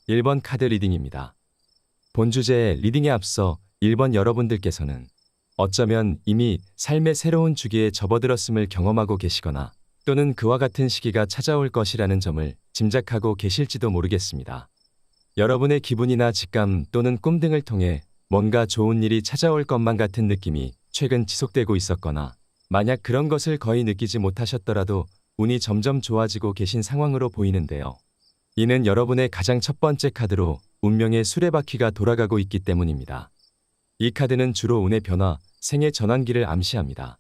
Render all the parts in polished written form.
1번 카드 리딩입니다. 본 주제의 리딩에 앞서 1번 여러분들께서는 어쩌면 이미 삶의 새로운 주기에 접어들었음을 경험하고 계시거나 또는 그와 같은 시기가 찾아올 것이라는 점을 짐작하고 계실지도 모르겠습니다. 여러분의 기분이나 직감 또는 꿈 등을 통해 뭔가 좋은 일이 찾아올 것만 같은 느낌이 최근 지속되고 있었거나 만약 그런 것을 거의 느끼지 못하셨더라도 운이 점점 좋아지고 계신 상황으로 보이는데요. 이는 여러분의 가장 첫 번째 카드로 운명의 수레바퀴가 돌아가고 있기 때문입니다. 이 카드는 주로 운의 변화, 생의 전환기를 암시합니다.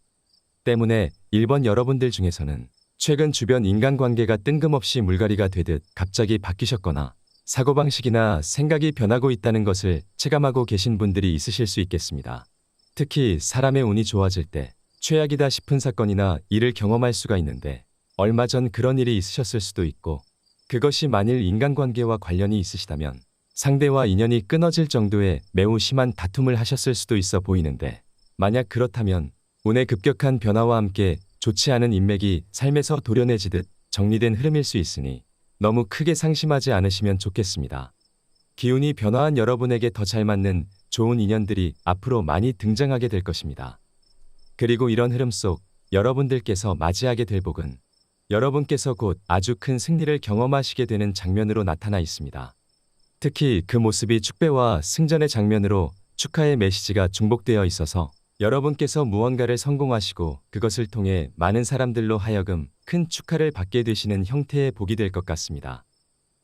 때문에 1번 여러분들 중에서는 최근 주변 인간관계가 뜬금없이 물갈이가 되듯 갑자기 바뀌셨거나 사고방식이나 생각이 변하고 있다는 것을 체감하고 계신 분들이 있으실 수 있겠습니다. 특히 사람의 운이 좋아질 때 최악이다 싶은 사건이나 일을 경험할 수가 있는데 얼마 전 그런 일이 있으셨을 수도 있고 그것이 만일 인간관계와 관련이 있으시다면 상대와 인연이 끊어질 정도의 매우 심한 다툼을 하셨을 수도 있어 보이는데 만약 그렇다면 운의 급격한 변화와 함께 좋지 않은 인맥이 삶에서 도려내지듯 정리된 흐름일 수 있으니 너무 크게 상심하지 않으시면 좋겠습니다. 기운이 변화한 여러분에게 더 잘 맞는 좋은 인연들이 앞으로 많이 등장하게 될 것입니다. 그리고 이런 흐름 속 여러분들께서 맞이하게 될 복은 여러분께서 곧 아주 큰 승리를 경험하시게 되는 장면으로 나타나 있습니다. 특히 그 모습이 축배와 승전의 장면으로 축하의 메시지가 중복되어 있어서 여러분께서 무언가를 성공하시고 그것을 통해 많은 사람들로 하여금 큰 축하를 받게 되시는 형태의 복이 될 것 같습니다.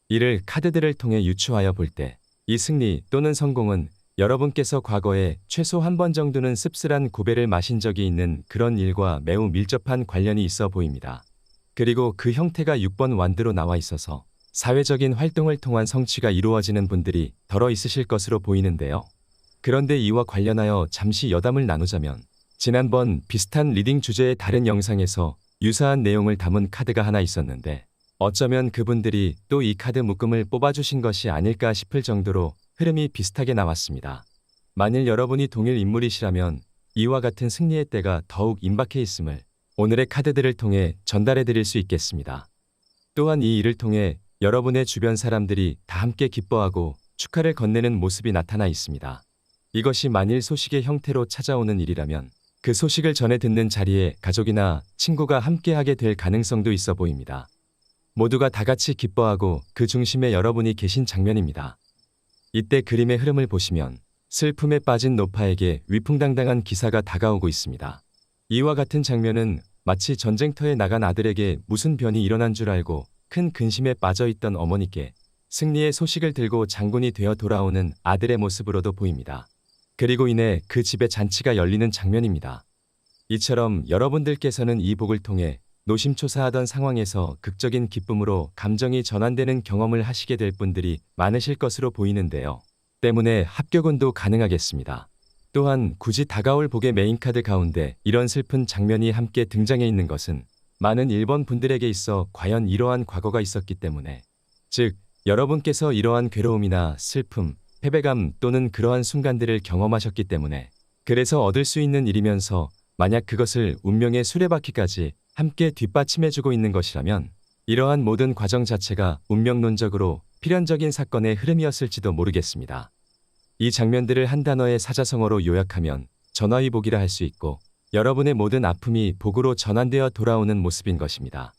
이를 카드들을 통해 유추하여 볼 때 이 승리 또는 성공은 여러분께서 과거에 최소 한 번 정도는 씁쓸한 고배를 마신 적이 있는 그런 일과 매우 밀접한 관련이 있어 보입니다. 그리고 그 형태가 6번 완드로 나와 있어서 사회적인 활동을 통한 성취가 이루어지는 분들이 덜어 있으실 것으로 보이는데요. 그런데 이와 관련하여 잠시 여담을 나누자면 지난번 비슷한 리딩 주제의 다른 영상에서 유사한 내용을 담은 카드가 하나 있었는데 어쩌면 그분들이 또 이 카드 묶음을 뽑아주신 것이 아닐까 싶을 정도로 흐름이 비슷하게 나왔습니다. 만일 여러분이 동일 인물이시라면 이와 같은 승리의 때가 더욱 임박해 있음을 오늘의 카드들을 통해 전달해 드릴 수 있겠습니다. 또한 이 일을 통해 여러분의 주변 사람들이 다 함께 기뻐하고 축하를 건네는 모습이 나타나 있습니다. 이것이 만일 소식의 형태로 찾아오는 일이라면 그 소식을 전해 듣는 자리에 가족이나 친구가 함께하게 될 가능성도 있어 보입니다. 모두가 다 같이 기뻐하고 그 중심에 여러분이 계신 장면입니다. 이때 그림의 흐름을 보시면 슬픔에 빠진 노파에게 위풍당당한 기사가 다가오고 있습니다. 이와 같은 장면은 마치 전쟁터에 나간 아들에게 무슨 변이 일어난 줄 알고 큰 근심에 빠져있던 어머니께 승리의 소식을 들고 장군이 되어 돌아오는 아들의 모습으로도 보입니다. 그리고 이내 그 집에 잔치가 열리는 장면입니다. 이처럼 여러분들께서는 이 복을 통해 노심초사하던 상황에서 극적인 기쁨으로 감정이 전환되는 경험을 하시게 될 분들이 많으실 것으로 보이는데요. 때문에 합격운도 가능하겠습니다. 또한 굳이 다가올 복의 메인카드 가운데 이런 슬픈 장면이 함께 등장해 있는 것은 많은 1번 분들에게 있어 과연 이러한 과거가 있었기 때문에 즉 여러분께서 이러한 괴로움이나 슬픔, 패배감 또는 그러한 순간들을 경험하셨기 때문에 그래서 얻을 수 있는 일이면서 만약 그것을 운명의 수레바퀴까지 함께 뒷받침해주고 있는 것이라면 이러한 모든 과정 자체가 운명론적으로 필연적인 사건의 흐름이었을지도 모르겠습니다. 이 장면들을 한 단어의 사자성어로 요약하면 전화위복이라 할 수 있고 여러분의 모든 아픔이 복으로 전환되어 돌아오는 모습인 것입니다.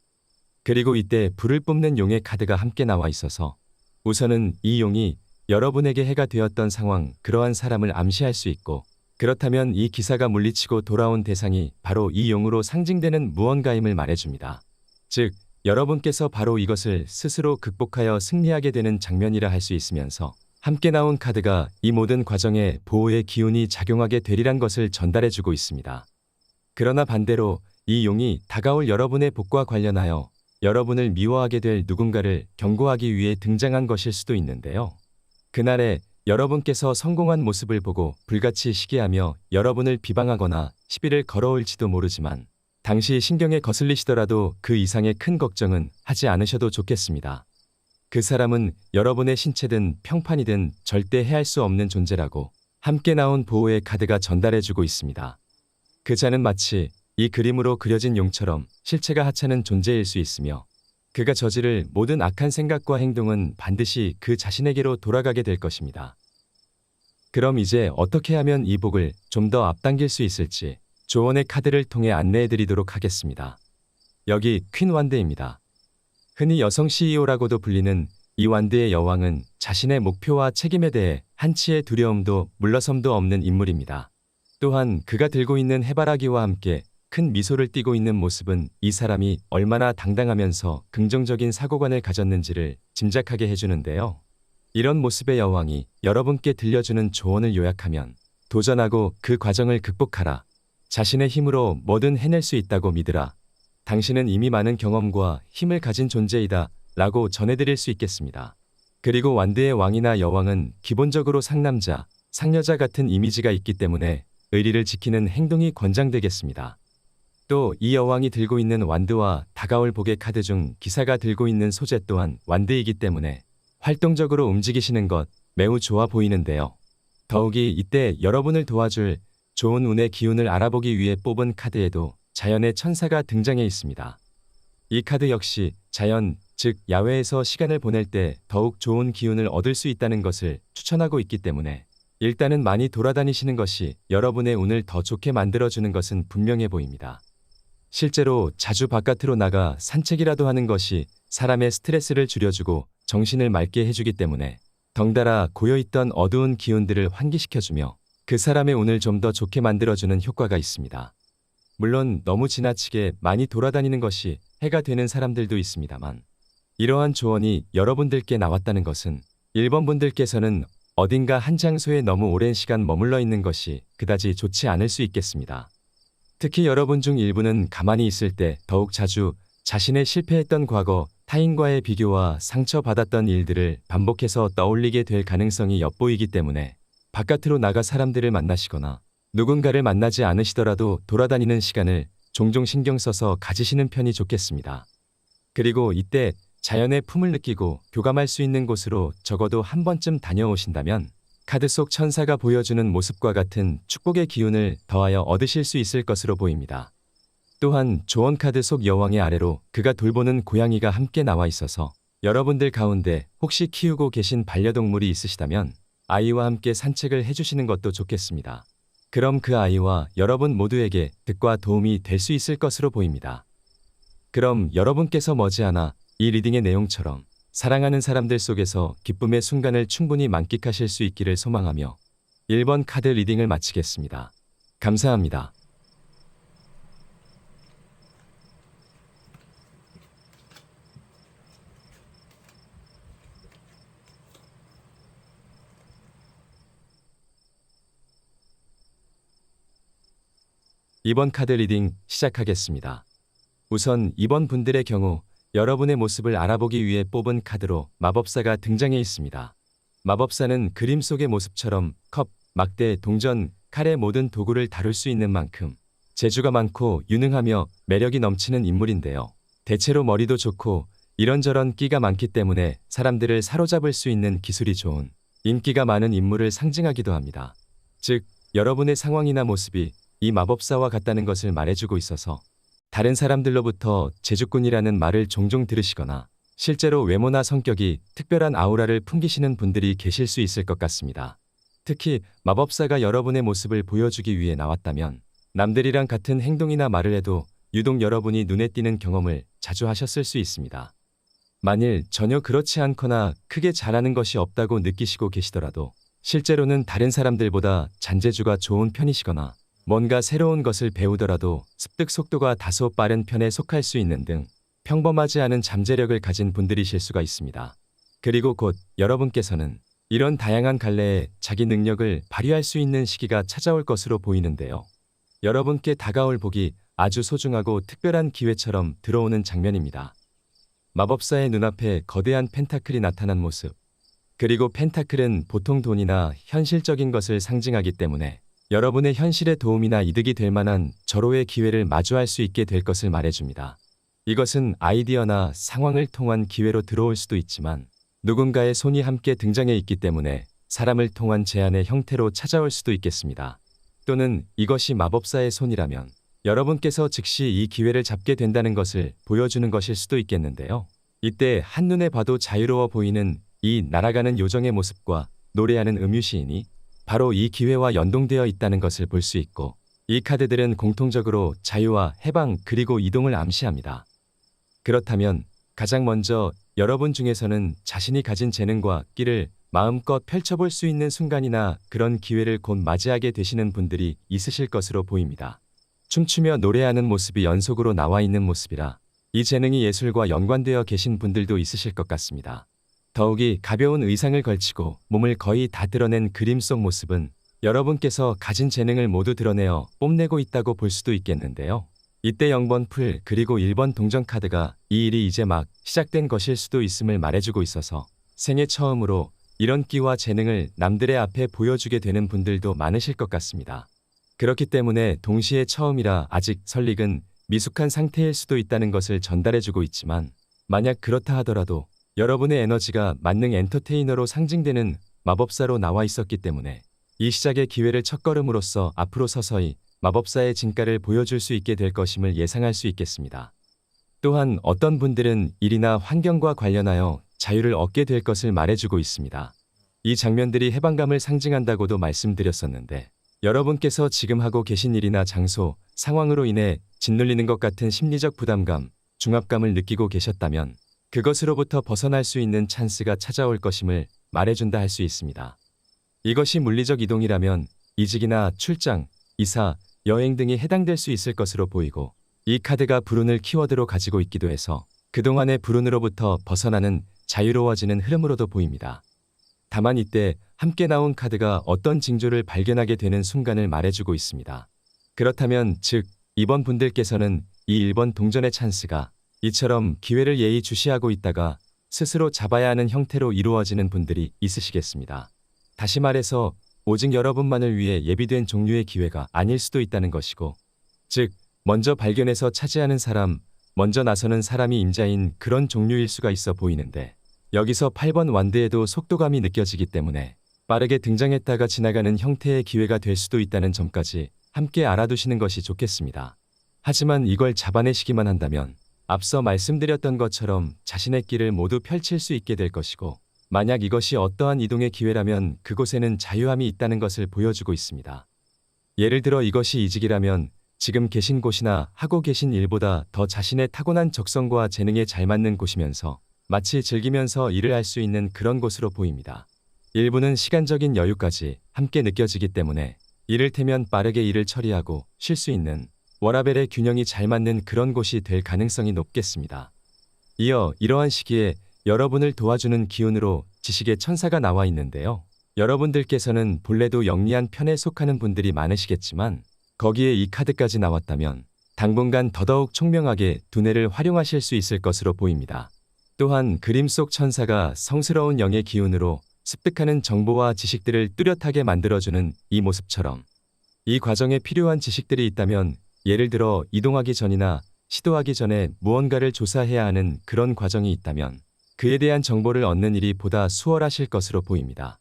그리고 이때 불을 뿜는 용의 카드가 함께 나와 있어서 우선은 이 용이 여러분에게 해가 되었던 상황, 그러한 사람을 암시할 수 있고 그렇다면 이 기사가 물리치고 돌아온 대상이 바로 이 용으로 상징되는 무언가임을 말해줍니다. 즉, 여러분께서 바로 이것을 스스로 극복하여 승리하게 되는 장면이라 할 수 있으면서 함께 나온 카드가 이 모든 과정에 보호의 기운이 작용하게 되리란 것을 전달해주고 있습니다. 그러나 반대로 이 용이 다가올 여러분의 복과 관련하여 여러분을 미워하게 될 누군가를 경고하기 위해 등장한 것일 수도 있는데요. 그날에 여러분께서 성공한 모습을 보고 불같이 시기하며 여러분을 비방하거나 시비를 걸어올지도 모르지만 당시 신경에 거슬리시더라도 그 이상의 큰 걱정은 하지 않으셔도 좋겠습니다. 그 사람은 여러분의 신체든 평판이든 절대 해할 수 없는 존재라고 함께 나온 보호의 카드가 전달해주고 있습니다. 그 자는 마치 이 그림으로 그려진 용처럼 실체가 하찮은 존재일 수 있으며 그가 저지를 모든 악한 생각과 행동은 반드시 그 자신에게로 돌아가게 될 것입니다. 그럼 이제 어떻게 하면 이 복을 좀 더 앞당길 수 있을지 조언의 카드를 통해 안내해 드리도록 하겠습니다. 여기 퀸 완드입니다. 흔히 여성 CEO라고도 불리는 이 완드의 여왕은 자신의 목표와 책임에 대해 한치의 두려움도 물러섬도 없는 인물입니다. 또한 그가 들고 있는 해바라기와 함께 큰 미소를 띠고 있는 모습은 이 사람이 얼마나 당당하면서 긍정적인 사고관을 가졌는지를 짐작하게 해주는데요. 이런 모습의 여왕이 여러분께 들려주는 조언을 요약하면 도전하고 그 과정을 극복하라. 자신의 힘으로 뭐든 해낼 수 있다고 믿으라. 당신은 이미 많은 경험과 힘을 가진 존재이다 라고 전해드릴 수 있겠습니다. 그리고 완드의 왕이나 여왕은 기본적으로 상남자, 상여자 같은 이미지가 있기 때문에 의리를 지키는 행동이 권장되겠습니다. 또 이 여왕이 들고 있는 완드와 다가올 복의 카드 중 기사가 들고 있는 소재 또한 완드이기 때문에 활동적으로 움직이시는 것 매우 좋아 보이는데요. 더욱이 이때 여러분을 도와줄 좋은 운의 기운을 알아보기 위해 뽑은 카드에도 자연의 천사가 등장해 있습니다. 이 카드 역시 자연, 즉 야외에서 시간을 보낼 때 더욱 좋은 기운을 얻을 수 있다는 것을 추천하고 있기 때문에 일단은 많이 돌아다니시는 것이 여러분의 운을 더 좋게 만들어주는 것은 분명해 보입니다. 실제로 자주 바깥으로 나가 산책이라도 하는 것이 사람의 스트레스를 줄여주고 정신을 맑게 해주기 때문에 덩달아 고여있던 어두운 기운들을 환기시켜주며 그 사람의 운을 좀 더 좋게 만들어주는 효과가 있습니다. 물론 너무 지나치게 많이 돌아다니는 것이 해가 되는 사람들도 있습니다만 이러한 조언이 여러분들께 나왔다는 것은 1번 분들께서는 어딘가 한 장소에 너무 오랜 시간 머물러 있는 것이 그다지 좋지 않을 수 있겠습니다. 특히 여러분 중 일부는 가만히 있을 때 더욱 자주 자신의 실패했던 과거, 타인과의 비교와 상처받았던 일들을 반복해서 떠올리게 될 가능성이 엿보이기 때문에 바깥으로 나가 사람들을 만나시거나 누군가를 만나지 않으시더라도 돌아다니는 시간을 종종 신경 써서 가지시는 편이 좋겠습니다. 그리고 이때 자연의 품을 느끼고 교감할 수 있는 곳으로 적어도 한 번쯤 다녀오신다면 카드 속 천사가 보여주는 모습과 같은 축복의 기운을 더하여 얻으실 수 있을 것으로 보입니다. 또한 조언 카드 속 여왕의 아래로 그가 돌보는 고양이가 함께 나와 있어서 여러분들 가운데 혹시 키우고 계신 반려동물이 있으시다면 아이와 함께 산책을 해주시는 것도 좋겠습니다. 그럼 그 아이와 여러분 모두에게 득과 도움이 될 수 있을 것으로 보입니다. 그럼 여러분께서 머지않아 이 리딩의 내용처럼 사랑하는 사람들 속에서 기쁨의 순간을 충분히 만끽하실 수 있기를 소망하며 1번 카드 리딩을 마치겠습니다. 감사합니다. 이번 카드 리딩 시작하겠습니다. 우선 이번 분들의 경우 여러분의 모습을 알아보기 위해 뽑은 카드로 마법사가 등장해 있습니다. 마법사는 그림 속의 모습처럼 컵, 막대, 동전, 칼의 모든 도구를 다룰 수 있는 만큼 재주가 많고 유능하며 매력이 넘치는 인물인데요. 대체로 머리도 좋고 이런저런 끼가 많기 때문에 사람들을 사로잡을 수 있는 기술이 좋은 인기가 많은 인물을 상징하기도 합니다. 즉, 여러분의 상황이나 모습이 이 마법사와 같다는 것을 말해주고 있어서 다른 사람들로부터 제주꾼이라는 말을 종종 들으시거나 실제로 외모나 성격이 특별한 아우라를 풍기시는 분들이 계실 수 있을 것 같습니다. 특히 마법사가 여러분의 모습을 보여주기 위해 나왔다면 남들이랑 같은 행동이나 말을 해도 유독 여러분이 눈에 띄는 경험을 자주 하셨을 수 있습니다. 만일 전혀 그렇지 않거나 크게 잘하는 것이 없다고 느끼시고 계시더라도 실제로는 다른 사람들보다 잔재주가 좋은 편이시거나 뭔가 새로운 것을 배우더라도 습득 속도가 다소 빠른 편에 속할 수 있는 등 평범하지 않은 잠재력을 가진 분들이실 수가 있습니다. 그리고 곧 여러분께서는 이런 다양한 갈래에 자기 능력을 발휘할 수 있는 시기가 찾아올 것으로 보이는데요. 여러분께 다가올 복이 아주 소중하고 특별한 기회처럼 들어오는 장면입니다. 마법사의 눈앞에 거대한 펜타클이 나타난 모습. 그리고 펜타클은 보통 돈이나 현실적인 것을 상징하기 때문에 여러분의 현실에 도움이나 이득이 될 만한 절호의 기회를 마주할 수 있게 될 것을 말해줍니다. 이것은 아이디어나 상황을 통한 기회로 들어올 수도 있지만 누군가의 손이 함께 등장해 있기 때문에 사람을 통한 제안의 형태로 찾아올 수도 있겠습니다. 또는 이것이 마법사의 손이라면 여러분께서 즉시 이 기회를 잡게 된다는 것을 보여주는 것일 수도 있겠는데요. 이때 한눈에 봐도 자유로워 보이는 이 날아가는 요정의 모습과 노래하는 음유시인이 바로 이 기회와 연동되어 있다는 것을 볼 수 있고, 이 카드들은 공통적으로 자유와 해방 그리고 이동을 암시합니다. 그렇다면 가장 먼저 여러분 중에서는 자신이 가진 재능과 끼를 마음껏 펼쳐볼 수 있는 순간이나 그런 기회를 곧 맞이하게 되시는 분들이 있으실 것으로 보입니다. 춤추며 노래하는 모습이 연속으로 나와 있는 모습이라 이 재능이 예술과 연관되어 계신 분들도 있으실 것 같습니다. 더욱이 가벼운 의상을 걸치고 몸을 거의 다 드러낸 그림 속 모습은 여러분께서 가진 재능을 모두 드러내어 뽐내고 있다고 볼 수도 있겠는데요. 이때 0번 풀 그리고 1번 동전 카드가 이 일이 이제 막 시작된 것일 수도 있음을 말해주고 있어서 생애 처음으로 이런 끼와 재능을 남들의 앞에 보여주게 되는 분들도 많으실 것 같습니다. 그렇기 때문에 동시에 처음이라 아직 설익은 미숙한 상태일 수도 있다는 것을 전달해주고 있지만, 만약 그렇다 하더라도 여러분의 에너지가 만능 엔터테이너로 상징되는 마법사로 나와 있었기 때문에 이 시작의 기회를 첫걸음으로써 앞으로 서서히 마법사의 진가를 보여줄 수 있게 될 것임을 예상할 수 있겠습니다. 또한 어떤 분들은 일이나 환경과 관련하여 자유를 얻게 될 것을 말해주고 있습니다. 이 장면들이 해방감을 상징한다고도 말씀드렸었는데, 여러분께서 지금 하고 계신 일이나 장소, 상황으로 인해 짓눌리는 것 같은 심리적 부담감, 중압감을 느끼고 계셨다면 그것으로부터 벗어날 수 있는 찬스가 찾아올 것임을 말해준다 할 수 있습니다. 이것이 물리적 이동이라면 이직이나 출장, 이사, 여행 등이 해당될 수 있을 것으로 보이고, 이 카드가 불운을 키워드로 가지고 있기도 해서 그동안의 불운으로부터 벗어나는 자유로워지는 흐름으로도 보입니다. 다만 이때 함께 나온 카드가 어떤 징조를 발견하게 되는 순간을 말해주고 있습니다. 그렇다면 즉 이번 분들께서는 이 1번 동전의 찬스가 이처럼 기회를 예의주시하고 있다가 스스로 잡아야 하는 형태로 이루어지는 분들이 있으시겠습니다. 다시 말해서 오직 여러분만을 위해 예비된 종류의 기회가 아닐 수도 있다는 것이고, 즉 먼저 발견해서 차지하는 사람, 먼저 나서는 사람이 임자인 그런 종류일 수가 있어 보이는데, 여기서 8번 완드에도 속도감이 느껴지기 때문에 빠르게 등장했다가 지나가는 형태의 기회가 될 수도 있다는 점까지 함께 알아두시는 것이 좋겠습니다. 하지만 이걸 잡아내시기만 한다면 앞서 말씀드렸던 것처럼 자신의 길을 모두 펼칠 수 있게 될 것이고, 만약 이것이 어떠한 이동의 기회라면 그곳에는 자유함이 있다는 것을 보여주고 있습니다. 예를 들어 이것이 이직이라면 지금 계신 곳이나 하고 계신 일보다 더 자신의 타고난 적성과 재능에 잘 맞는 곳이면서 마치 즐기면서 일을 할 수 있는 그런 곳으로 보입니다. 일부는 시간적인 여유까지 함께 느껴지기 때문에 이를테면 빠르게 일을 처리하고 쉴 수 있는 워라벨의 균형이 잘 맞는 그런 곳이 될 가능성이 높겠습니다. 이어 이러한 시기에 여러분을 도와주는 기운으로 지식의 천사가 나와 있는데요. 여러분들께서는 본래도 영리한 편에 속하는 분들이 많으시겠지만 거기에 이 카드까지 나왔다면 당분간 더더욱 총명하게 두뇌를 활용하실 수 있을 것으로 보입니다. 또한 그림 속 천사가 성스러운 영의 기운으로 습득하는 정보와 지식들을 뚜렷하게 만들어주는 이 모습처럼 이 과정에 필요한 지식들이 있다면, 예를 들어 이동하기 전이나 시도하기 전에 무언가를 조사해야 하는 그런 과정이 있다면 그에 대한 정보를 얻는 일이 보다 수월하실 것으로 보입니다.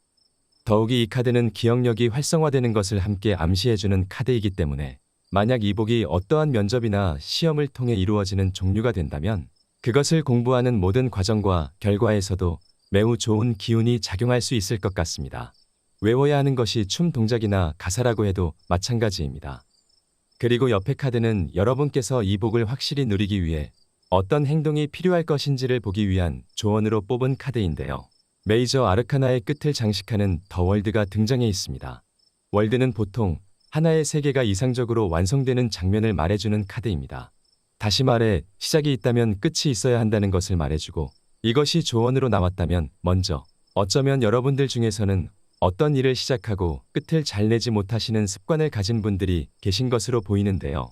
더욱이 이 카드는 기억력이 활성화되는 것을 함께 암시해주는 카드이기 때문에 만약 이복이 어떠한 면접이나 시험을 통해 이루어지는 종류가 된다면 그것을 공부하는 모든 과정과 결과에서도 매우 좋은 기운이 작용할 수 있을 것 같습니다. 외워야 하는 것이 춤 동작이나 가사라고 해도 마찬가지입니다. 그리고 옆에 카드는 여러분께서 이 복을 확실히 누리기 위해 어떤 행동이 필요할 것인지를 보기 위한 조언으로 뽑은 카드인데요. 메이저 아르카나의 끝을 장식하는 더 월드가 등장해 있습니다. 월드는 보통 하나의 세계가 이상적으로 완성되는 장면을 말해주는 카드입니다. 다시 말해 시작이 있다면 끝이 있어야 한다는 것을 말해주고, 이것이 조언으로 나왔다면 먼저 어쩌면 여러분들 중에서는 어떤 일을 시작하고 끝을 잘 내지 못하시는 습관을 가진 분들이 계신 것으로 보이는데요.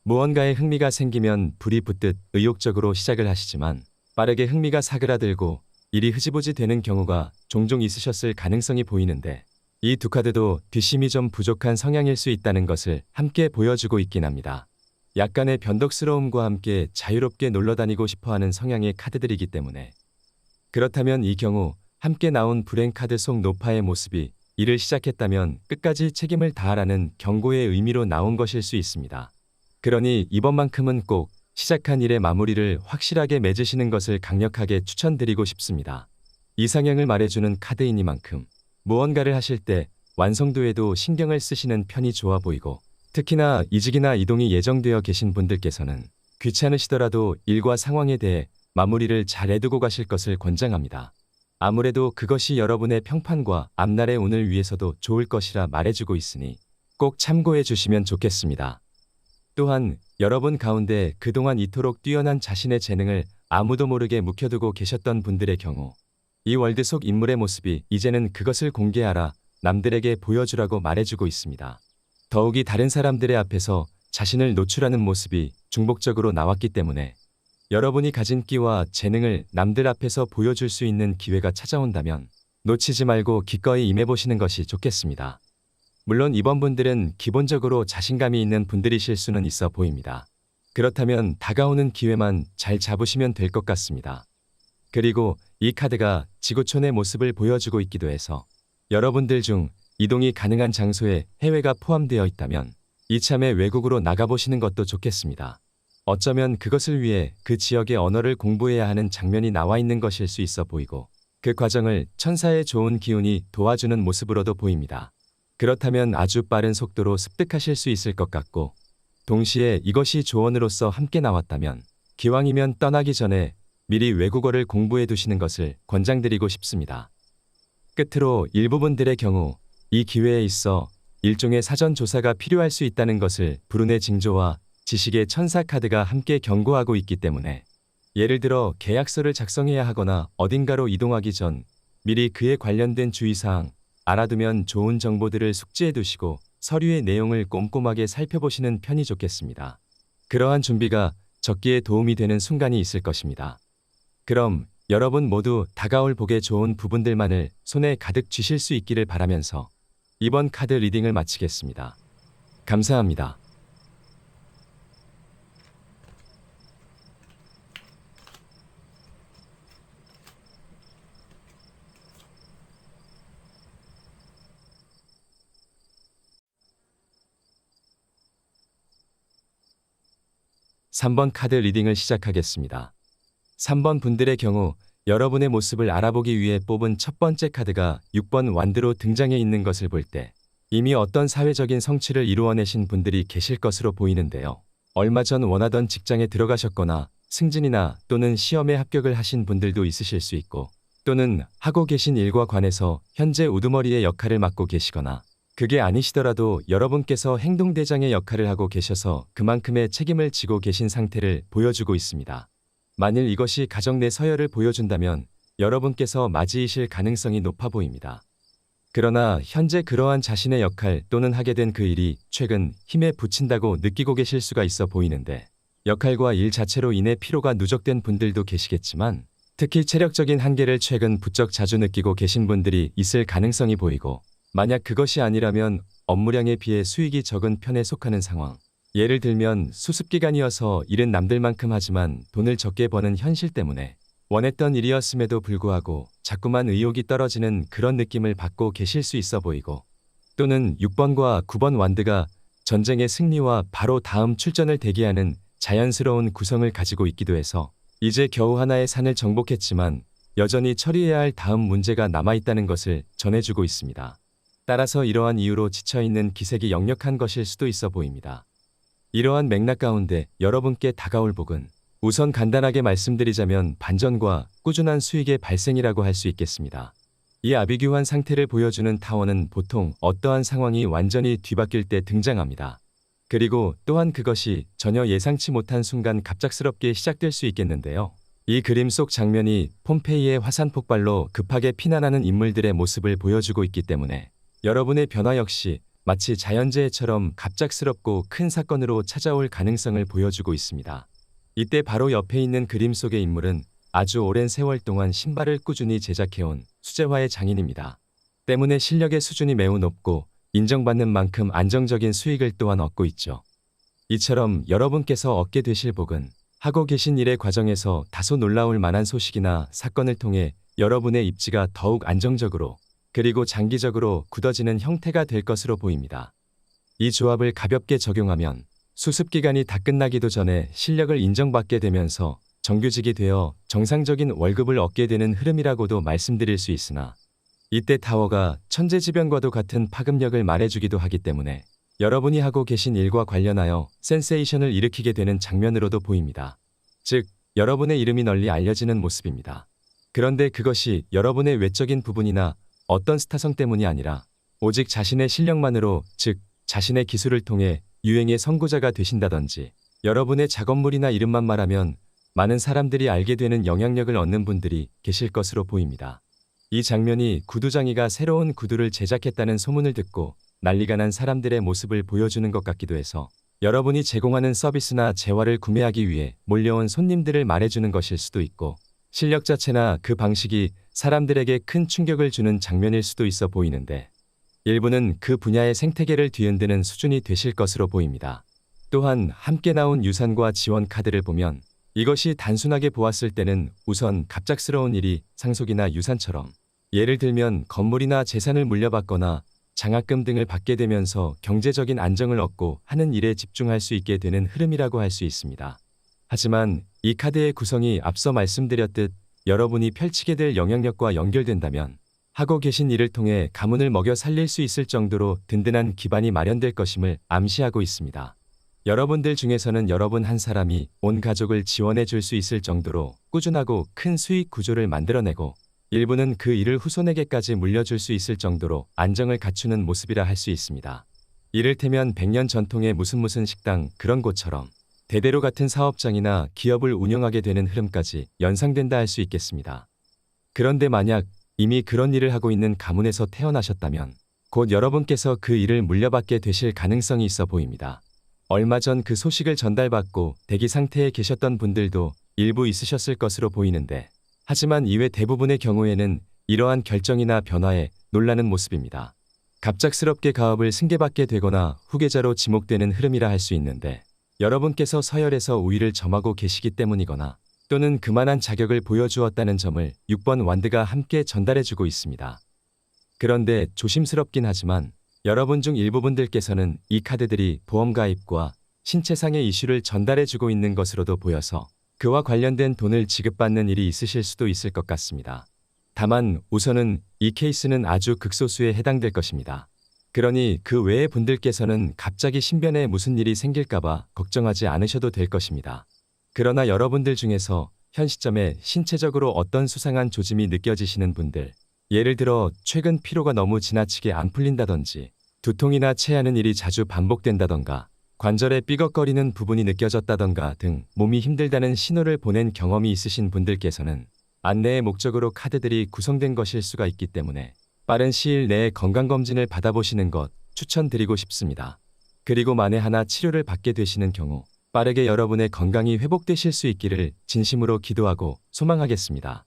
무언가에 흥미가 생기면 불이 붙듯 의욕적으로 시작을 하시지만 빠르게 흥미가 사그라들고 일이 흐지부지 되는 경우가 종종 있으셨을 가능성이 보이는데, 이 두 카드도 뒷심이 좀 부족한 성향일 수 있다는 것을 함께 보여주고 있긴 합니다. 약간의 변덕스러움과 함께 자유롭게 놀러다니고 싶어하는 성향의 카드들이기 때문에, 그렇다면 이 경우 함께 나온 불행 카드 속 노파의 모습이 일을 시작했다면 끝까지 책임을 다하라는 경고의 의미로 나온 것일 수 있습니다. 그러니 이번만큼은 꼭 시작한 일의 마무리를 확실하게 맺으시는 것을 강력하게 추천드리고 싶습니다. 이상향을 말해주는 카드이니만큼 무언가를 하실 때 완성도에도 신경을 쓰시는 편이 좋아 보이고, 특히나 이직이나 이동이 예정되어 계신 분들께서는 귀찮으시더라도 일과 상황에 대해 마무리를 잘 해두고 가실 것을 권장합니다. 아무래도 그것이 여러분의 평판과 앞날의 운을 위해서도 좋을 것이라 말해주고 있으니 꼭 참고해 주시면 좋겠습니다. 또한 여러분 가운데 그동안 이토록 뛰어난 자신의 재능을 아무도 모르게 묵혀두고 계셨던 분들의 경우, 이 월드 속 인물의 모습이 이제는 그것을 공개하라, 남들에게 보여주라고 말해주고 있습니다. 더욱이 다른 사람들의 앞에서 자신을 노출하는 모습이 중복적으로 나왔기 때문에 여러분이 가진 끼와 재능을 남들 앞에서 보여줄 수 있는 기회가 찾아온다면 놓치지 말고 기꺼이 임해보시는 것이 좋겠습니다. 물론 이번 분들은 기본적으로 자신감이 있는 분들이실 수는 있어 보입니다. 그렇다면 다가오는 기회만 잘 잡으시면 될 것 같습니다. 그리고 이 카드가 지구촌의 모습을 보여주고 있기도 해서 여러분들 중 이동이 가능한 장소에 해외가 포함되어 있다면 이참에 외국으로 나가보시는 것도 좋겠습니다. 어쩌면 그것을 위해 그 지역의 언어를 공부해야 하는 장면이 나와 있는 것일 수 있어 보이고, 그 과정을 천사의 좋은 기운이 도와주는 모습으로도 보입니다. 그렇다면 아주 빠른 속도로 습득하실 수 있을 것 같고, 동시에 이것이 조언으로서 함께 나왔다면 기왕이면 떠나기 전에 미리 외국어를 공부해 두시는 것을 권장드리고 싶습니다. 끝으로 일부분들의 경우 이 기회에 있어 일종의 사전 조사가 필요할 수 있다는 것을 불운의 징조와 지식의 천사 카드가 함께 경고하고 있기 때문에, 예를 들어 계약서를 작성해야 하거나 어딘가로 이동하기 전 미리 그에 관련된 주의사항 알아두면 좋은 정보들을 숙지해 두시고 서류의 내용을 꼼꼼하게 살펴보시는 편이 좋겠습니다. 그러한 준비가 적기에 도움이 되는 순간이 있을 것입니다. 그럼 여러분 모두 다가올 복에 좋은 부분들만을 손에 가득 쥐실 수 있기를 바라면서 이번 카드 리딩을 마치겠습니다. 감사합니다. (3번) 카드 리딩을 시작하겠습니다. 3번 분들의 경우 여러분의 모습을 알아보기 위해 뽑은 첫 번째 카드가 6번 완드로 등장해 있는 것을 볼 때 이미 어떤 사회적인 성취를 이루어내신 분들이 계실 것으로 보이는데요. 얼마 전 원하던 직장에 들어가셨거나 승진이나 또는 시험에 합격을 하신 분들도 있으실 수 있고, 또는 하고 계신 일과 관해서 현재 우두머리의 역할을 맡고 계시거나, 그게 아니시더라도 여러분께서 행동대장의 역할을 하고 계셔서 그만큼의 책임을 지고 계신 상태를 보여주고 있습니다. 만일 이것이 가정 내 서열을 보여준다면 여러분께서 맞이이실 가능성이 높아 보입니다. 그러나 현재 그러한 자신의 역할 또는 하게 된 그 일이 최근 힘에 부친다고 느끼고 계실 수가 있어 보이는데, 역할과 일 자체로 인해 피로가 누적된 분들도 계시겠지만, 특히 체력적인 한계를 최근 부쩍 자주 느끼고 계신 분들이 있을 가능성이 보이고, 만약 그것이 아니라면 업무량에 비해 수익이 적은 편에 속하는 상황, 예를 들면 수습기간이어서 일은 남들만큼 하지만 돈을 적게 버는 현실 때문에 원했던 일이었음에도 불구하고 자꾸만 의욕이 떨어지는 그런 느낌을 받고 계실 수 있어 보이고, 또는 6번과 9번 완드가 전쟁의 승리와 바로 다음 출전을 대기하는 자연스러운 구성을 가지고 있기도 해서 이제 겨우 하나의 산을 정복했지만 여전히 처리해야 할 다음 문제가 남아있다는 것을 전해주고 있습니다. 따라서 이러한 이유로 지쳐있는 기색이 역력한 것일 수도 있어 보입니다. 이러한 맥락 가운데 여러분께 다가올 복은 우선 간단하게 말씀드리자면 반전과 꾸준한 수익의 발생이라고 할 수 있겠습니다. 이 아비규환 상태를 보여주는 타워는 보통 어떠한 상황이 완전히 뒤바뀔 때 등장합니다. 그리고 또한 그것이 전혀 예상치 못한 순간 갑작스럽게 시작될 수 있겠는데요. 이 그림 속 장면이 폼페이의 화산 폭발로 급하게 피난하는 인물들의 모습을 보여주고 있기 때문에 여러분의 변화 역시 마치 자연재해처럼 갑작스럽고 큰 사건으로 찾아올 가능성을 보여주고 있습니다. 이때 바로 옆에 있는 그림 속의 인물은 아주 오랜 세월 동안 신발을 꾸준히 제작해온 수제화의 장인입니다. 때문에 실력의 수준이 매우 높고 인정받는 만큼 안정적인 수익을 또한 얻고 있죠. 이처럼 여러분께서 얻게 되실 복은 하고 계신 일의 과정에서 다소 놀라울 만한 소식이나 사건을 통해 여러분의 입지가 더욱 안정적으로 그리고 장기적으로 굳어지는 형태가 될 것으로 보입니다. 이 조합을 가볍게 적용하면 수습 기간이 다 끝나기도 전에 실력을 인정받게 되면서 정규직이 되어 정상적인 월급을 얻게 되는 흐름이라고도 말씀드릴 수 있으나 이때 타워가 천재지변과도 같은 파급력을 말해주기도 하기 때문에 여러분이 하고 계신 일과 관련하여 센세이션을 일으키게 되는 장면으로도 보입니다. 즉, 여러분의 이름이 널리 알려지는 모습입니다. 그런데 그것이 여러분의 외적인 부분이나 어떤 스타성 때문이 아니라 오직 자신의 실력만으로, 즉 자신의 기술을 통해 유행의 선구자가 되신다든지 여러분의 작업물이나 이름만 말하면 많은 사람들이 알게 되는 영향력을 얻는 분들이 계실 것으로 보입니다. 이 장면이 구두장이가 새로운 구두를 제작했다는 소문을 듣고 난리가 난 사람들의 모습을 보여주는 것 같기도 해서 여러분이 제공하는 서비스나 재화를 구매하기 위해 몰려온 손님들을 말해주는 것일 수도 있고, 실력 자체나 그 방식이 사람들에게 큰 충격을 주는 장면일 수도 있어 보이는데, 일부는 그 분야의 생태계를 뒤흔드는 수준이 되실 것으로 보입니다. 또한 함께 나온 유산과 지원 카드를 보면 이것이 단순하게 보았을 때는 우선 갑작스러운 일이 상속이나 유산처럼, 예를 들면 건물이나 재산을 물려받거나 장학금 등을 받게 되면서 경제적인 안정을 얻고 하는 일에 집중할 수 있게 되는 흐름이라고 할 수 있습니다. 하지만 이 카드의 구성이 앞서 말씀드렸듯 여러분이 펼치게 될 영향력과 연결된다면 하고 계신 일을 통해 가문을 먹여 살릴 수 있을 정도로 든든한 기반이 마련될 것임을 암시하고 있습니다. 여러분들 중에서는 여러분 한 사람이 온 가족을 지원해 줄 수 있을 정도로 꾸준하고 큰 수익 구조를 만들어내고, 일부는 그 일을 후손에게까지 물려줄 수 있을 정도로 안정을 갖추는 모습이라 할 수 있습니다. 이를테면 100년 전통의 무슨 식당 그런 곳처럼 대대로 같은 사업장이나 기업을 운영하게 되는 흐름까지 연상된다 할 수 있겠습니다. 그런데 만약 이미 그런 일을 하고 있는 가문에서 태어나셨다면 곧 여러분께서 그 일을 물려받게 되실 가능성이 있어 보입니다. 얼마 전 그 소식을 전달받고 대기 상태에 계셨던 분들도 일부 있으셨을 것으로 보이는데, 하지만 이외 대부분의 경우에는 이러한 결정이나 변화에 놀라는 모습입니다. 갑작스럽게 가업을 승계받게 되거나 후계자로 지목되는 흐름이라 할 수 있는데, 여러분께서 서열에서 우위를 점하고 계시기 때문이거나 또는 그만한 자격을 보여주었다는 점을 6번 완드가 함께 전달해주고 있습니다. 그런데 조심스럽긴 하지만 여러분 중 일부분들께서는 이 카드들이 보험 가입과 신체상의 이슈를 전달해주고 있는 것으로도 보여서 그와 관련된 돈을 지급받는 일이 있으실 수도 있을 것 같습니다. 다만 우선은 이 케이스는 아주 극소수에 해당될 것입니다. 그러니 그 외의 분들께서는 갑자기 신변에 무슨 일이 생길까봐 걱정하지 않으셔도 될 것입니다. 그러나 여러분들 중에서 현 시점에 신체적으로 어떤 수상한 조짐이 느껴지시는 분들, 예를 들어 최근 피로가 너무 지나치게 안 풀린다든지 두통이나 체하는 일이 자주 반복된다던가 관절에 삐걱거리는 부분이 느껴졌다던가 등 몸이 힘들다는 신호를 보낸 경험이 있으신 분들께서는 안내의 목적으로 카드들이 구성된 것일 수가 있기 때문에 빠른 시일 내에 건강검진을 받아보시는 것 추천드리고 싶습니다. 그리고 만에 하나 치료를 받게 되시는 경우 빠르게 여러분의 건강이 회복되실 수 있기를 진심으로 기도하고 소망하겠습니다.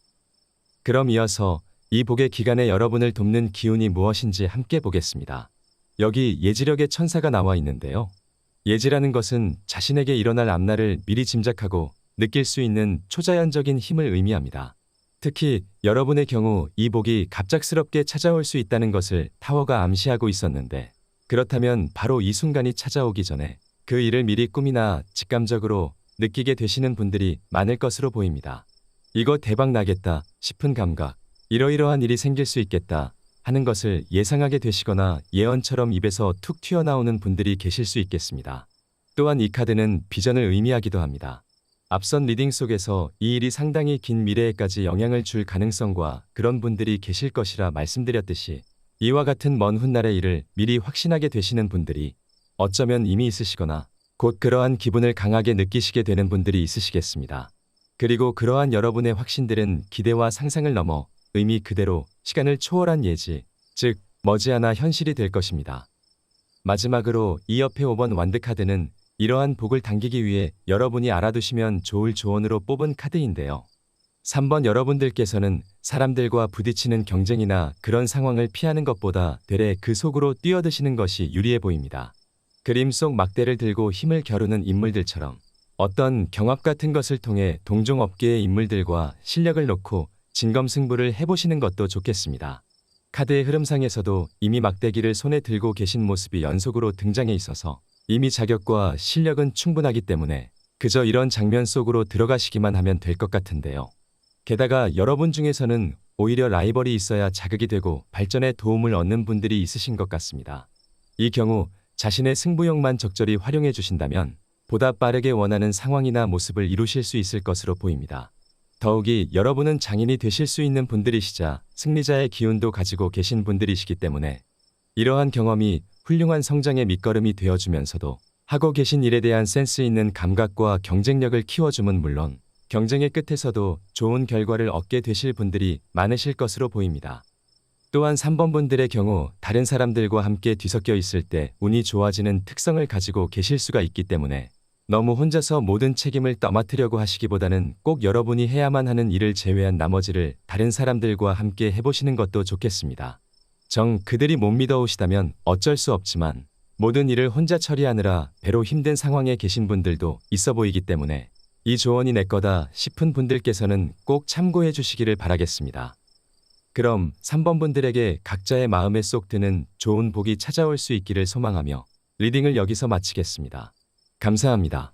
그럼 이어서 이 복의 기간에 여러분을 돕는 기운이 무엇인지 함께 보겠습니다. 여기 예지력의 천사가 나와 있는데요. 예지라는 것은 자신에게 일어날 앞날을 미리 짐작하고 느낄 수 있는 초자연적인 힘을 의미합니다. 특히 여러분의 경우 이 복이 갑작스럽게 찾아올 수 있다는 것을 타워가 암시하고 있었는데, 그렇다면 바로 이 순간이 찾아오기 전에 그 일을 미리 꿈이나 직감적으로 느끼게 되시는 분들이 많을 것으로 보입니다. 이거 대박 나겠다 싶은 감각, 이러이러한 일이 생길 수 있겠다 하는 것을 예상하게 되시거나 예언처럼 입에서 툭 튀어나오는 분들이 계실 수 있겠습니다. 또한 이 카드는 비전을 의미하기도 합니다. 앞선 리딩 속에서 이 일이 상당히 긴 미래에까지 영향을 줄 가능성과 그런 분들이 계실 것이라 말씀드렸듯이 이와 같은 먼 훗날의 일을 미리 확신하게 되시는 분들이 어쩌면 이미 있으시거나 곧 그러한 기분을 강하게 느끼시게 되는 분들이 있으시겠습니다. 그리고 그러한 여러분의 확신들은 기대와 상상을 넘어 의미 그대로 시간을 초월한 예지, 즉 머지않아 현실이 될 것입니다. 마지막으로 이 옆에 5번 완드 카드는 이러한 복을 당기기 위해 여러분이 알아두시면 좋을 조언으로 뽑은 카드인데요. 3번 여러분들께서는 사람들과 부딪히는 경쟁이나 그런 상황을 피하는 것보다 되레 그 속으로 뛰어드시는 것이 유리해 보입니다. 그림 속 막대를 들고 힘을 겨루는 인물들처럼 어떤 경합 같은 것을 통해 동종업계의 인물들과 실력을 놓고 진검승부를 해보시는 것도 좋겠습니다. 카드의 흐름상에서도 이미 막대기를 손에 들고 계신 모습이 연속으로 등장해 있어서 이미 자격과 실력은 충분하기 때문에 그저 이런 장면 속으로 들어가시기만 하면 될 것 같은데요. 게다가 여러분 중에서는 오히려 라이벌이 있어야 자극이 되고 발전에 도움을 얻는 분들이 있으신 것 같습니다. 이 경우 자신의 승부욕만 적절히 활용해 주신다면 보다 빠르게 원하는 상황이나 모습을 이루실 수 있을 것으로 보입니다. 더욱이 여러분은 장인이 되실 수 있는 분들이시자 승리자의 기운도 가지고 계신 분들이시기 때문에 이러한 경험이 훌륭한 성장의 밑거름이 되어주면서도 하고 계신 일에 대한 센스 있는 감각과 경쟁력을 키워줌은 물론 경쟁의 끝에서도 좋은 결과를 얻게 되실 분들이 많으실 것으로 보입니다. 또한 3번 분들의 경우 다른 사람들과 함께 뒤섞여 있을 때 운이 좋아지는 특성을 가지고 계실 수가 있기 때문에 너무 혼자서 모든 책임을 떠맡으려고 하시기보다는 꼭 여러분이 해야만 하는 일을 제외한 나머지를 다른 사람들과 함께 해보시는 것도 좋겠습니다. 정 그들이 못 믿어오시다면 어쩔 수 없지만 모든 일을 혼자 처리하느라 배로 힘든 상황에 계신 분들도 있어 보이기 때문에 이 조언이 내 거다 싶은 분들께서는 꼭 참고해 주시기를 바라겠습니다. 그럼 3번 분들에게 각자의 마음에 쏙 드는 좋은 복이 찾아올 수 있기를 소망하며 리딩을 여기서 마치겠습니다. 감사합니다.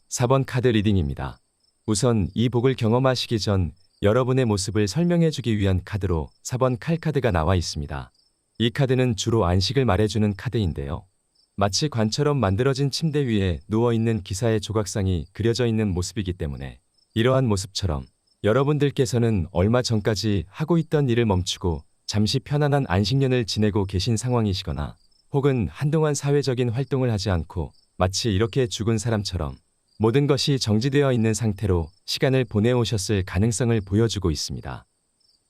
(4번) 카드 리딩입니다. 우선 이 복을 경험하시기 전 여러분의 모습을 설명해주기 위한 카드로 4번 칼 카드가 나와 있습니다. 이 카드는 주로 안식을 말해주는 카드인데요. 마치 관처럼 만들어진 침대 위에 누워있는 기사의 조각상이 그려져 있는 모습이기 때문에 이러한 모습처럼 여러분들께서는 얼마 전까지 하고 있던 일을 멈추고 잠시 편안한 안식년을 지내고 계신 상황이시거나 혹은 한동안 사회적인 활동을 하지 않고 마치 이렇게 죽은 사람처럼 모든 것이 정지되어 있는 상태로 시간을 보내오셨을 가능성을 보여주고 있습니다.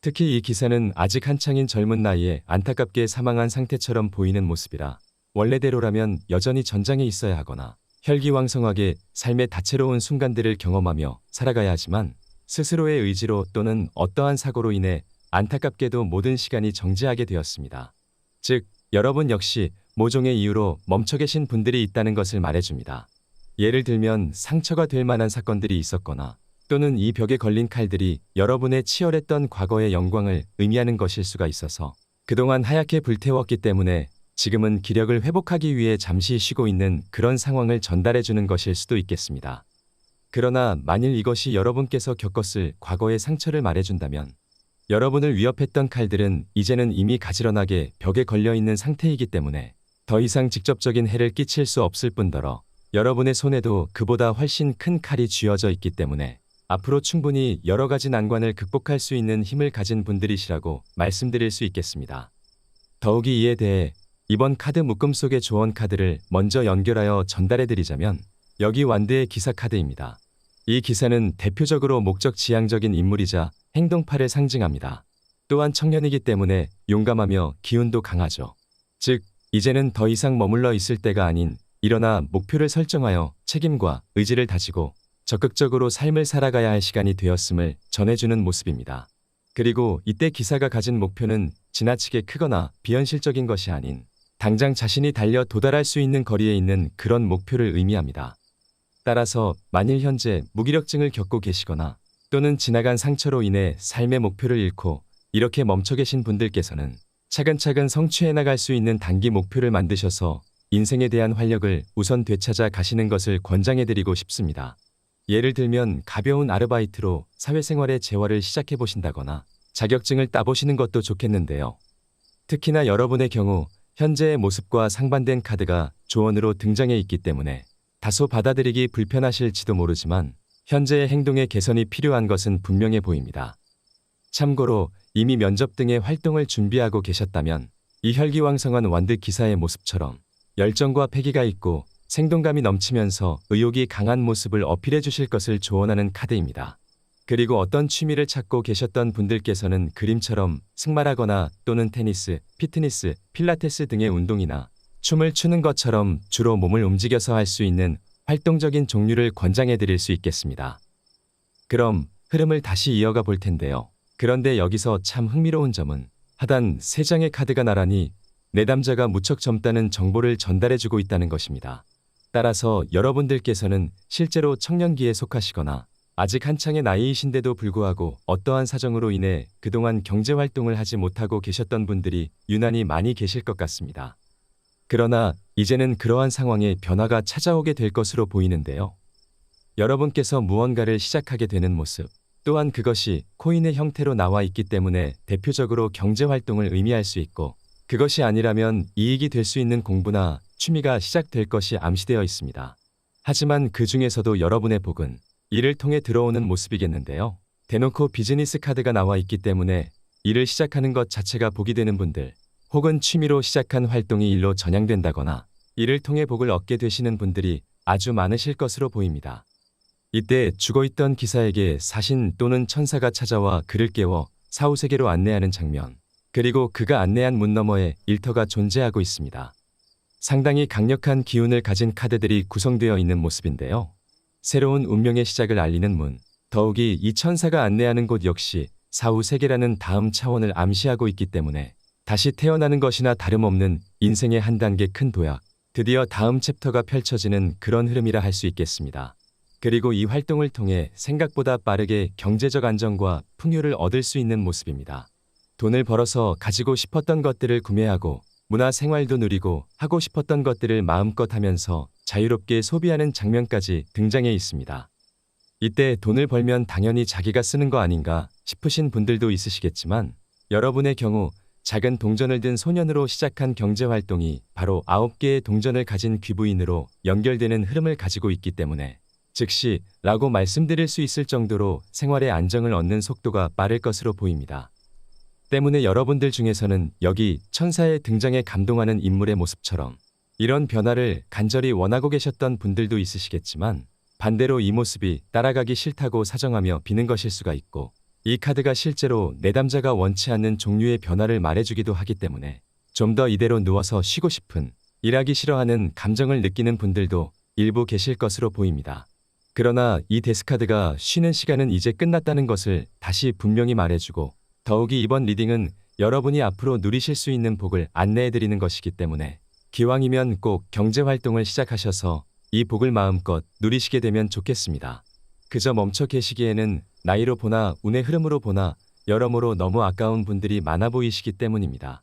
특히 이 기사는 아직 한창인 젊은 나이에 안타깝게 사망한 상태처럼 보이는 모습이라 원래대로라면 여전히 전장에 있어야 하거나 혈기왕성하게 삶의 다채로운 순간들을 경험하며 살아가야 하지만 스스로의 의지로 또는 어떠한 사고로 인해 안타깝게도 모든 시간이 정지하게 되었습니다. 즉, 여러분 역시 모종의 이유로 멈춰 계신 분들이 있다는 것을 말해줍니다. 예를 들면 상처가 될 만한 사건들이 있었거나 또는 이 벽에 걸린 칼들이 여러분의 치열했던 과거의 영광을 의미하는 것일 수가 있어서 그동안 하얗게 불태웠기 때문에 지금은 기력을 회복하기 위해 잠시 쉬고 있는 그런 상황을 전달해주는 것일 수도 있겠습니다. 그러나 만일 이것이 여러분께서 겪었을 과거의 상처를 말해준다면 여러분을 위협했던 칼들은 이제는 이미 가지런하게 벽에 걸려있는 상태이기 때문에 더 이상 직접적인 해를 끼칠 수 없을 뿐더러 여러분의 손에도 그보다 훨씬 큰 칼이 쥐어져 있기 때문에 앞으로 충분히 여러 가지 난관을 극복할 수 있는 힘을 가진 분들이시라고 말씀드릴 수 있겠습니다. 더욱이 이에 대해 이번 카드 묶음 속의 조언 카드를 먼저 연결하여 전달해드리자면 여기 완드의 기사 카드입니다. 이 기사는 대표적으로 목적지향적인 인물이자 행동파를 상징합니다. 또한 청년이기 때문에 용감하며 기운도 강하죠. 즉, 이제는 더 이상 머물러 있을 때가 아닌 일어나 목표를 설정하여 책임과 의지를 다지고 적극적으로 삶을 살아가야 할 시간이 되었음을 전해주는 모습입니다. 그리고 이때 기사가 가진 목표는 지나치게 크거나 비현실적인 것이 아닌 당장 자신이 달려 도달할 수 있는 거리에 있는 그런 목표를 의미합니다. 따라서 만일 현재 무기력증을 겪고 계시거나 또는 지나간 상처로 인해 삶의 목표를 잃고 이렇게 멈춰 계신 분들께서는 차근차근 성취해 나갈 수 있는 단기 목표를 만드셔서 인생에 대한 활력을 우선 되찾아 가시는 것을 권장해드리고 싶습니다. 예를 들면 가벼운 아르바이트로 사회생활의 재활을 시작해 보신다거나 자격증을 따보시는 것도 좋겠는데요. 특히나 여러분의 경우 현재의 모습과 상반된 카드가 조언으로 등장해 있기 때문에 다소 받아들이기 불편하실지도 모르지만 현재의 행동에 개선이 필요한 것은 분명해 보입니다. 참고로 이미 면접 등의 활동을 준비하고 계셨다면 이 혈기왕성한 완드 기사의 모습처럼 열정과 패기가 있고 생동감이 넘치면서 의욕이 강한 모습을 어필해 주실 것을 조언하는 카드입니다. 그리고 어떤 취미를 찾고 계셨던 분들께서는 그림처럼 승마라거나 또는 테니스, 피트니스, 필라테스 등의 운동이나 춤을 추는 것처럼 주로 몸을 움직여서 할 수 있는 활동적인 종류를 권장해 드릴 수 있겠습니다. 그럼 흐름을 다시 이어가 볼 텐데요. 그런데 여기서 참 흥미로운 점은 하단 3장의 카드가 나란히 내담자가 무척 젊다는 정보를 전달해주고 있다는 것입니다. 따라서 여러분들께서는 실제로 청년기에 속하시거나 아직 한창의 나이이신데도 불구하고 어떠한 사정으로 인해 그동안 경제활동을 하지 못하고 계셨던 분들이 유난히 많이 계실 것 같습니다. 그러나 이제는 그러한 상황에 변화가 찾아오게 될 것으로 보이는데요. 여러분께서 무언가를 시작하게 되는 모습, 또한 그것이 코인의 형태로 나와 있기 때문에 대표적으로 경제활동을 의미할 수 있고, 그것이 아니라면 이익이 될 수 있는 공부나 취미가 시작될 것이 암시되어 있습니다. 하지만 그 중에서도 여러분의 복은 이를 통해 들어오는 모습이겠는데요. 대놓고 비즈니스 카드가 나와 있기 때문에 일을 시작하는 것 자체가 복이 되는 분들, 혹은 취미로 시작한 활동이 일로 전향된다거나 이를 통해 복을 얻게 되시는 분들이 아주 많으실 것으로 보입니다. 이때 죽어있던 기사에게 사신 또는 천사가 찾아와 그를 깨워 사후세계로 안내하는 장면, 그리고 그가 안내한 문 너머에 일터가 존재하고 있습니다. 상당히 강력한 기운을 가진 카드들이 구성되어 있는 모습인데요. 새로운 운명의 시작을 알리는 문, 더욱이 이 천사가 안내하는 곳 역시 사후세계라는 다음 차원을 암시하고 있기 때문에 다시 태어나는 것이나 다름없는 인생의 한 단계 큰 도약, 드디어 다음 챕터가 펼쳐지는 그런 흐름이라 할 수 있겠습니다. 그리고 이 활동을 통해 생각보다 빠르게 경제적 안정과 풍요를 얻을 수 있는 모습입니다. 돈을 벌어서 가지고 싶었던 것들을 구매하고 문화 생활도 누리고 하고 싶었던 것들을 마음껏 하면서 자유롭게 소비하는 장면까지 등장해 있습니다. 이때 돈을 벌면 당연히 자기가 쓰는 거 아닌가 싶으신 분들도 있으시겠지만, 여러분의 경우 작은 동전을 든 소년으로 시작한 경제활동이 바로 9개의 동전을 가진 귀부인으로 연결되는 흐름을 가지고 있기 때문에 즉시 라고 말씀드릴 수 있을 정도로 생활의 안정을 얻는 속도가 빠를 것으로 보입니다. 때문에 여러분들 중에서는 여기 천사의 등장에 감동하는 인물의 모습처럼 이런 변화를 간절히 원하고 계셨던 분들도 있으시겠지만, 반대로 이 모습이 따라가기 싫다고 사정하며 비는 것일 수가 있고, 이 카드가 실제로 내담자가 원치 않는 종류의 변화를 말해주기도 하기 때문에 좀 더 이대로 누워서 쉬고 싶은, 일하기 싫어하는 감정을 느끼는 분들도 일부 계실 것으로 보입니다. 그러나 이 데스카드가 쉬는 시간은 이제 끝났다는 것을 다시 분명히 말해주고, 더욱이 이번 리딩은 여러분이 앞으로 누리실 수 있는 복을 안내해드리는 것이기 때문에 기왕이면 꼭 경제활동을 시작하셔서 이 복을 마음껏 누리시게 되면 좋겠습니다. 그저 멈춰 계시기에는 나이로 보나 운의 흐름으로 보나 여러모로 너무 아까운 분들이 많아 보이시기 때문입니다.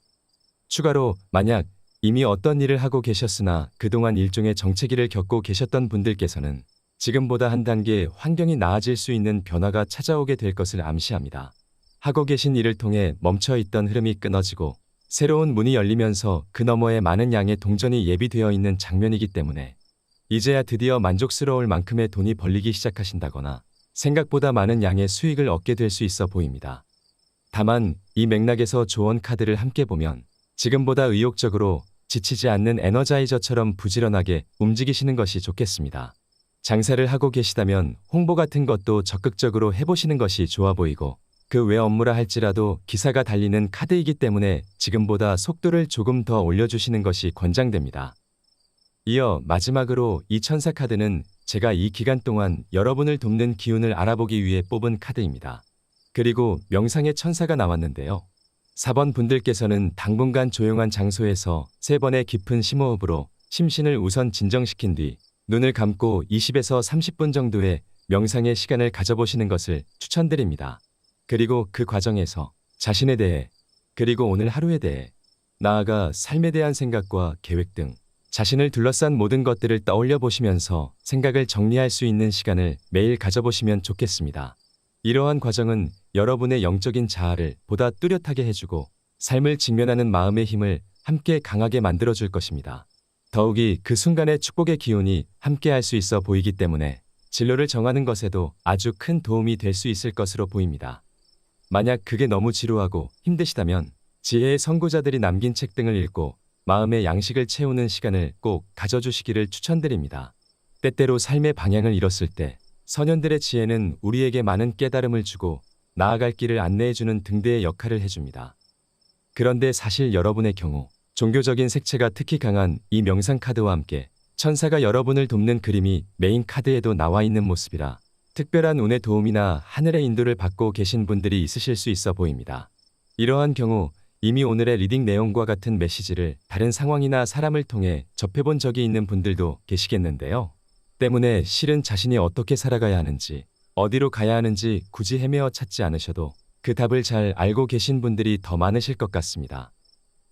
추가로 만약 이미 어떤 일을 하고 계셨으나 그동안 일종의 정체기를 겪고 계셨던 분들께서는 지금보다 한 단계 환경이 나아질 수 있는 변화가 찾아오게 될 것을 암시합니다. 하고 계신 일을 통해 멈춰있던 흐름이 끊어지고 새로운 문이 열리면서 그 너머에 많은 양의 동전이 예비되어 있는 장면이기 때문에 이제야 드디어 만족스러울 만큼의 돈이 벌리기 시작하신다거나 생각보다 많은 양의 수익을 얻게 될 수 있어 보입니다. 다만 이 맥락에서 조언 카드를 함께 보면 지금보다 의욕적으로 지치지 않는 에너자이저처럼 부지런하게 움직이시는 것이 좋겠습니다. 장사를 하고 계시다면 홍보 같은 것도 적극적으로 해보시는 것이 좋아 보이고, 그 외 업무라 할지라도 기사가 달리는 카드이기 때문에 지금보다 속도를 조금 더 올려주시는 것이 권장됩니다. 이어 마지막으로 이 천사 카드는 제가 이 기간 동안 여러분을 돕는 기운을 알아보기 위해 뽑은 카드입니다. 그리고 명상의 천사가 나왔는데요. 4번 분들께서는 당분간 조용한 장소에서 3번의 깊은 심호흡으로 심신을 우선 진정시킨 뒤 눈을 감고 20에서 30분 정도의 명상의 시간을 가져보시는 것을 추천드립니다. 그리고 그 과정에서 자신에 대해, 그리고 오늘 하루에 대해, 나아가 삶에 대한 생각과 계획 등 자신을 둘러싼 모든 것들을 떠올려 보시면서 생각을 정리할 수 있는 시간을 매일 가져보시면 좋겠습니다. 이러한 과정은 여러분의 영적인 자아를 보다 뚜렷하게 해주고 삶을 직면하는 마음의 힘을 함께 강하게 만들어줄 것입니다. 더욱이 그 순간의 축복의 기운이 함께 할 수 있어 보이기 때문에 진로를 정하는 것에도 아주 큰 도움이 될 수 있을 것으로 보입니다. 만약 그게 너무 지루하고 힘드시다면 지혜의 선구자들이 남긴 책 등을 읽고 마음의 양식을 채우는 시간을 꼭 가져주시기를 추천드립니다. 때때로 삶의 방향을 잃었을 때 선현들의 지혜는 우리에게 많은 깨달음을 주고 나아갈 길을 안내해주는 등대의 역할을 해줍니다. 그런데 사실 여러분의 경우 종교적인 색채가 특히 강한 이 명상 카드와 함께 천사가 여러분을 돕는 그림이 메인 카드에도 나와 있는 모습이라 특별한 운의 도움이나 하늘의 인도를 받고 계신 분들이 있으실 수 있어 보입니다. 이러한 경우 이미 오늘의 리딩 내용과 같은 메시지를 다른 상황이나 사람을 통해 접해본 적이 있는 분들도 계시겠는데요. 때문에 실은 자신이 어떻게 살아가야 하는지, 어디로 가야 하는지 굳이 헤매어 찾지 않으셔도 그 답을 잘 알고 계신 분들이 더 많으실 것 같습니다.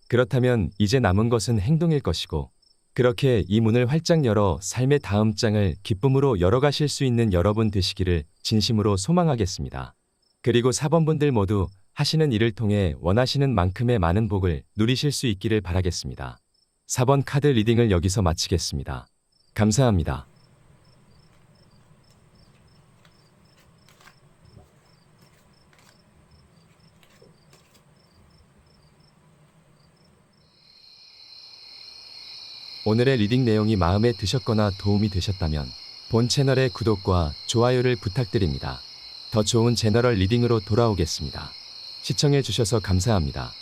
그렇다면 이제 남은 것은 행동일 것이고, 그렇게 이 문을 활짝 열어 삶의 다음 장을 기쁨으로 열어가실 수 있는 여러분 되시기를 진심으로 소망하겠습니다. 그리고 4번 분들 모두 하시는 일을 통해 원하시는 만큼의 많은 복을 누리실 수 있기를 바라겠습니다. 4번 카드 리딩을 여기서 마치겠습니다. 감사합니다. 오늘의 리딩 내용이 마음에 드셨거나 도움이 되셨다면 본 채널의 구독과 좋아요를 부탁드립니다. 더 좋은 제너럴 리딩으로 돌아오겠습니다. 시청해 주셔서 감사합니다.